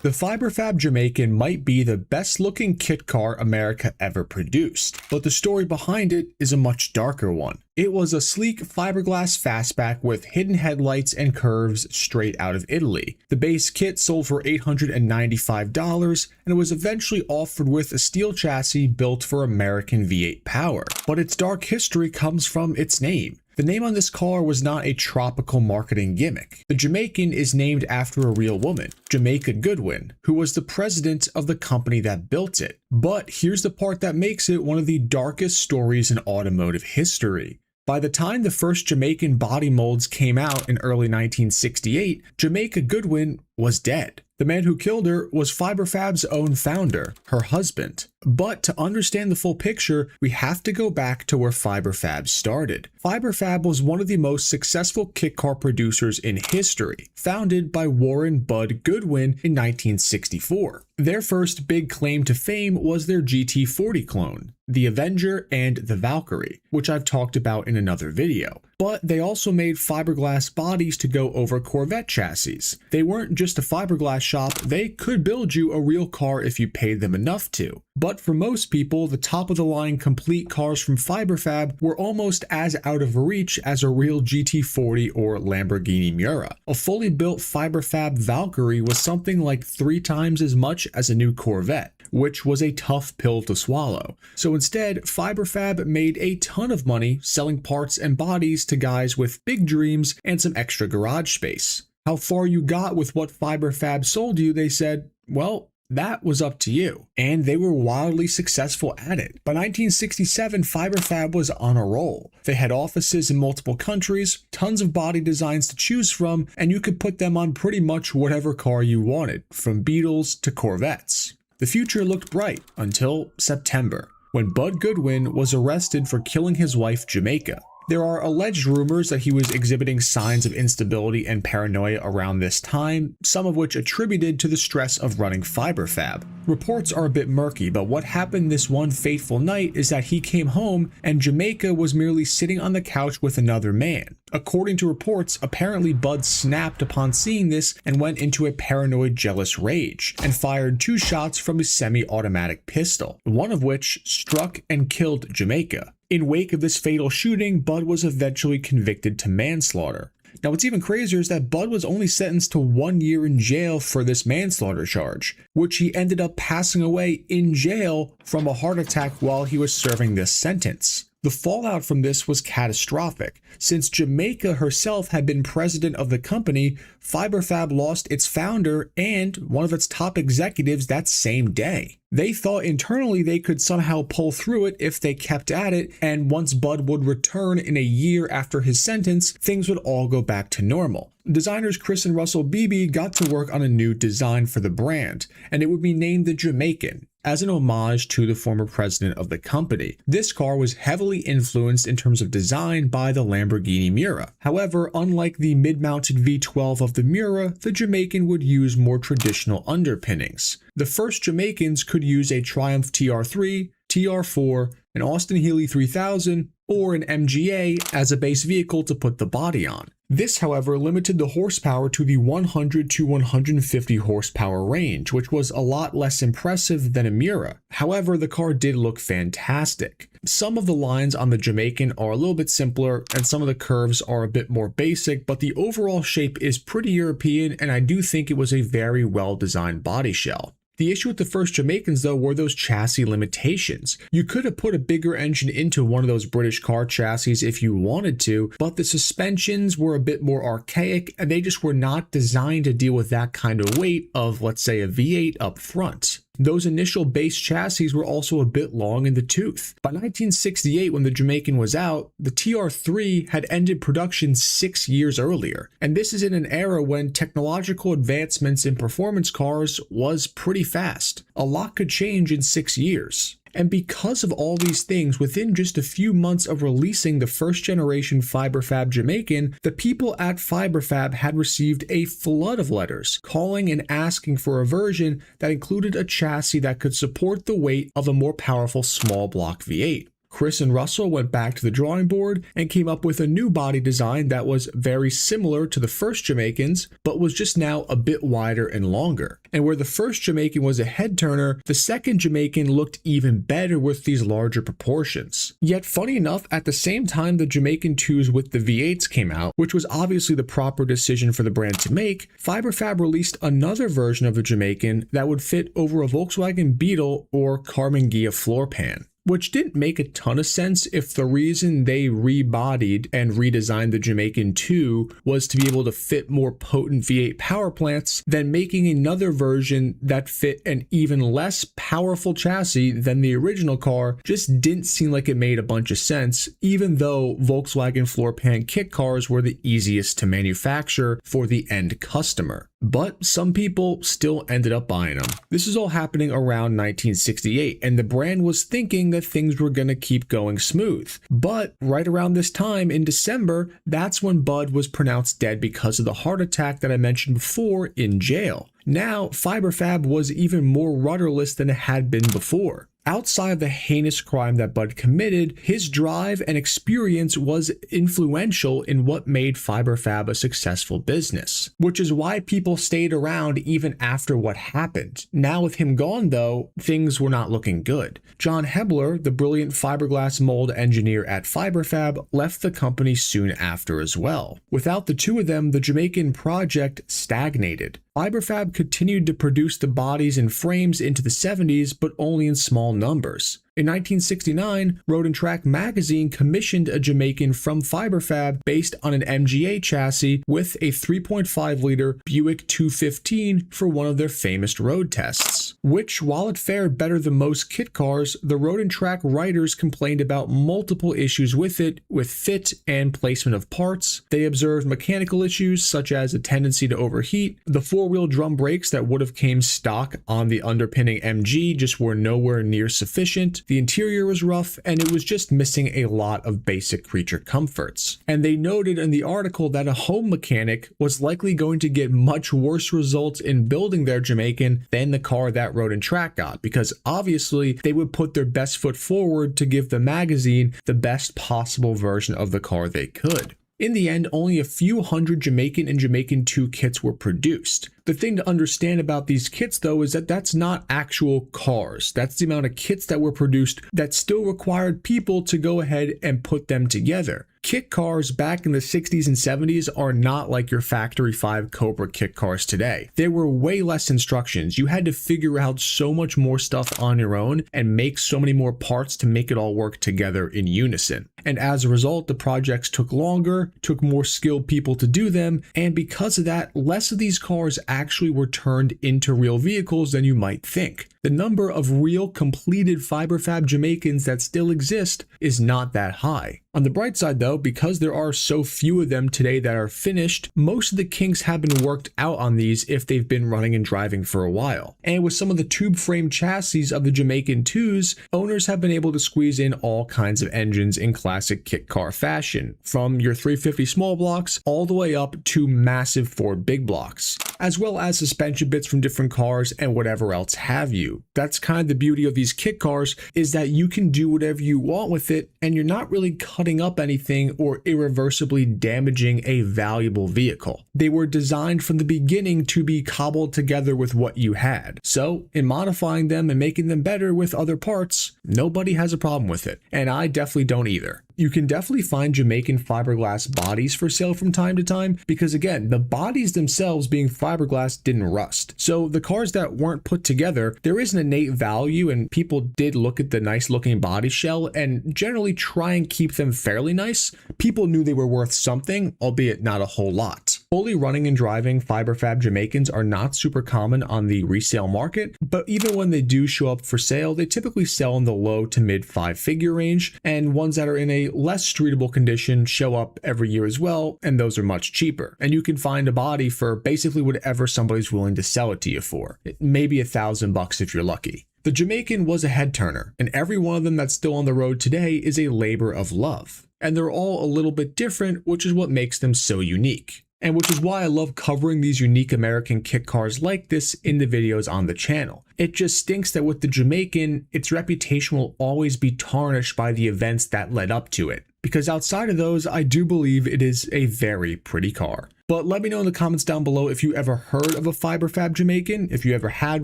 The Fiberfab Jamaican might be the best looking kit car America ever produced, but the story behind it is a much darker one. It was a sleek fiberglass fastback with hidden headlights and curves straight out of Italy. The base kit sold for $895 and it was eventually offered with a steel chassis built for American V8 power. But its dark history comes from its name. The name on this car was not a tropical marketing gimmick. The Jamaican is named after a real woman, Jamaica Goodwin, who was the president of the company that built it. But here's the part that makes it one of the darkest stories in automotive history. By the time the first Jamaican body molds came out in early 1968, Jamaica Goodwin was dead. The man who killed her was Fiberfab's own founder, her husband. But to understand the full picture, we have to go back to where Fiberfab started. Fiberfab was one of the most successful kit car producers in history, founded by Warren Bud Goodwin in 1964. Their first big claim to fame was their GT40 clone, the Avenger and the Valkyrie, which I've talked about in another video. But they also made fiberglass bodies to go over Corvette chassis. They weren't just a fiberglass shop, they could build you a real car if you paid them enough to. But for most people, the top of the line complete cars from Fiberfab were almost as out of reach as a real GT40 or Lamborghini Miura. A fully built Fiberfab Valkyrie was something like 3 times as much as a new Corvette, which was a tough pill to swallow. So instead, Fiberfab made a ton of money selling parts and bodies to guys with big dreams and some extra garage space. How far you got with what Fiberfab sold you, they said, well, that was up to you. And they were wildly successful at it. By 1967, Fiberfab was on a roll. They had offices in multiple countries, tons of body designs to choose from, and you could put them on pretty much whatever car you wanted, from Beetles to Corvettes. The future looked bright until September, when Bud Goodwin was arrested for killing his wife Jamaica. There are alleged rumors that he was exhibiting signs of instability and paranoia around this time, some of which attributed to the stress of running Fiberfab. Reports are a bit murky, but what happened this one fateful night is that he came home and Jamaica was merely sitting on the couch with another man. According to reports, apparently Bud snapped upon seeing this and went into a paranoid jealous rage and fired 2 shots from his semi-automatic pistol, one of which struck and killed Jamaica. In wake of this fatal shooting, Bud was eventually convicted to manslaughter. Now what's even crazier is that Bud was only sentenced to 1 year in jail for this manslaughter charge, which he ended up passing away in jail from a heart attack while he was serving this sentence. The fallout from this was catastrophic. Since Jamaica herself had been president of the company, Fiberfab lost its founder and one of its top executives that same day. They thought internally they could somehow pull through it if they kept at it, and once Bud would return in a year after his sentence, things would all go back to normal. Designers Chris and Russell Beebe got to work on a new design for the brand, and it would be named the Jamaican, as an homage to the former president of the company. This car was heavily influenced in terms of design by the Lamborghini Miura. However, unlike the mid-mounted V12 of the Miura, the Jamaican would use more traditional underpinnings. The first Jamaicans could use a Triumph TR3, TR4, an Austin Healey 3000, or an MGA as a base vehicle to put the body on. This, however, limited the horsepower to the 100 to 150 horsepower range, which was a lot less impressive than a Miura. However, the car did look fantastic. Some of the lines on the Jamaican are a little bit simpler, and some of the curves are a bit more basic, but the overall shape is pretty European, and I do think it was a very well-designed body shell. The issue with the first Jamaicans, though, were those chassis limitations. You could have put a bigger engine into one of those British car chassis if you wanted to, but the suspensions were a bit more archaic and they just were not designed to deal with that kind of weight of, let's say, a V8 up front. Those initial base chassis were also a bit long in the tooth. By 1968, when the Jamaican was out, the TR3 had ended production 6 years earlier. And this is in an era when technological advancements in performance cars was pretty fast. A lot could change in 6 years. And because of all these things, within just a few months of releasing the first generation Fiberfab Jamaican, the people at Fiberfab had received a flood of letters calling and asking for a version that included a chassis that could support the weight of a more powerful small block V8. Chris and Russell went back to the drawing board and came up with a new body design that was very similar to the first Jamaican's, but was just now a bit wider and longer. And where the first Jamaican was a head turner, the second Jamaican looked even better with these larger proportions. Yet funny enough, at the same time the Jamaican 2s with the V8s came out, which was obviously the proper decision for the brand to make, FiberFab released another version of the Jamaican that would fit over a Volkswagen Beetle or Karmann Ghia floor pan. Which didn't make a ton of sense if the reason they rebodied and redesigned the Jamaican 2 was to be able to fit more potent V8 power plants, then making another version that fit an even less powerful chassis than the original car just didn't seem like it made a bunch of sense, even though Volkswagen floor pan kit cars were the easiest to manufacture for the end customer. But some people still ended up buying them. This is all happening around 1968, and the brand was thinking that things were going to keep going smooth. But right around this time in December, that's when Bud was pronounced dead because of the heart attack that I mentioned before in jail. Now, FiberFab was even more rudderless than it had been before. Outside of the heinous crime that Bud committed, his drive and experience was influential in what made FiberFab a successful business, which is why people stayed around even after what happened. Now with him gone though, things were not looking good. John Hebler, the brilliant fiberglass mold engineer at FiberFab, left the company soon after as well. Without the two of them, the Jamaican project stagnated. FiberFab continued to produce the bodies and frames into the 70s, but only in small numbers. In 1969, Road and Track magazine commissioned a Jamaican from FiberFab based on an MGA chassis with a 3.5-liter Buick 215 for one of their famous road tests, which, while it fared better than most kit cars, the Road and Track writers complained about multiple issues with it, with fit and placement of parts. They observed mechanical issues such as a tendency to overheat. The four-wheel drum brakes that would have came stock on the underpinning MG just were nowhere near sufficient. The interior was rough, and it was just missing a lot of basic creature comforts. And they noted in the article that a home mechanic was likely going to get much worse results in building their Jamaican than the car that Road and Track got, because obviously they would put their best foot forward to give the magazine the best possible version of the car they could. In the end, only a few hundred Jamaican and Jamaican 2 kits were produced. The thing to understand about these kits though is that that's not actual cars. That's the amount of kits that were produced that still required people to go ahead and put them together. Kit cars back in the 60s and 70s are not like your Factory 5 Cobra kit cars today. There were way less instructions. You had to figure out so much more stuff on your own and make so many more parts to make it all work together in unison. And as a result, the projects took longer, took more skilled people to do them, and because of that, less of these cars actually were turned into real vehicles than you might think. The number of real completed FiberFab Jamaicans that still exist is not that high. On the bright side though, because there are so few of them today that are finished, most of the kinks have been worked out on these if they've been running and driving for a while. And with some of the tube frame chassis of the Jamaican 2s, owners have been able to squeeze in all kinds of engines in classic kit car fashion, from your 350 small blocks all the way up to massive Ford big blocks, as well as suspension bits from different cars and whatever else have you. That's kind of the beauty of these kit cars, is that you can do whatever you want with it and you're not really cutting up anything or irreversibly damaging a valuable vehicle. They were designed from the beginning to be cobbled together with what you had. So in modifying them and making them better with other parts, nobody has a problem with it. And I definitely don't either. You can definitely find Jamaican fiberglass bodies for sale from time to time because, again, the bodies themselves being fiberglass didn't rust. So the cars that weren't put together, there is an innate value, and people did look at the nice looking body shell and generally try and keep them fairly nice. People knew they were worth something, albeit not a whole lot. Fully running and driving FiberFab Jamaicans are not super common on the resale market, but even when they do show up for sale, they typically sell in the low to mid 5-figure range, and ones that are in a less streetable condition show up every year as well, and those are much cheaper. And you can find a body for basically whatever somebody's willing to sell it to you for. Maybe $1,000 if you're lucky. The Jamaican was a head turner, and every one of them that's still on the road today is a labor of love. And they're all a little bit different, which is what makes them so unique. and which is why I love covering these unique American kit cars like this in the videos on the channel. It just stinks that with the Jamaican, its reputation will always be tarnished by the events that led up to it, because outside of those, I do believe it is a very pretty car. But let me know in the comments down below if you ever heard of a Fiberfab Jamaican, if you ever had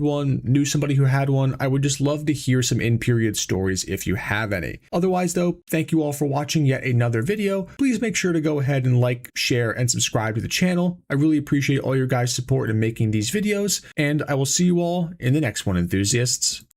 one, knew somebody who had one. I would just love to hear some in-period stories if you have any. Otherwise though, thank you all for watching yet another video. Please make sure to go ahead and like, share, and subscribe to the channel. I really appreciate all your guys' support in making these videos, and I will see you all in the next one, enthusiasts.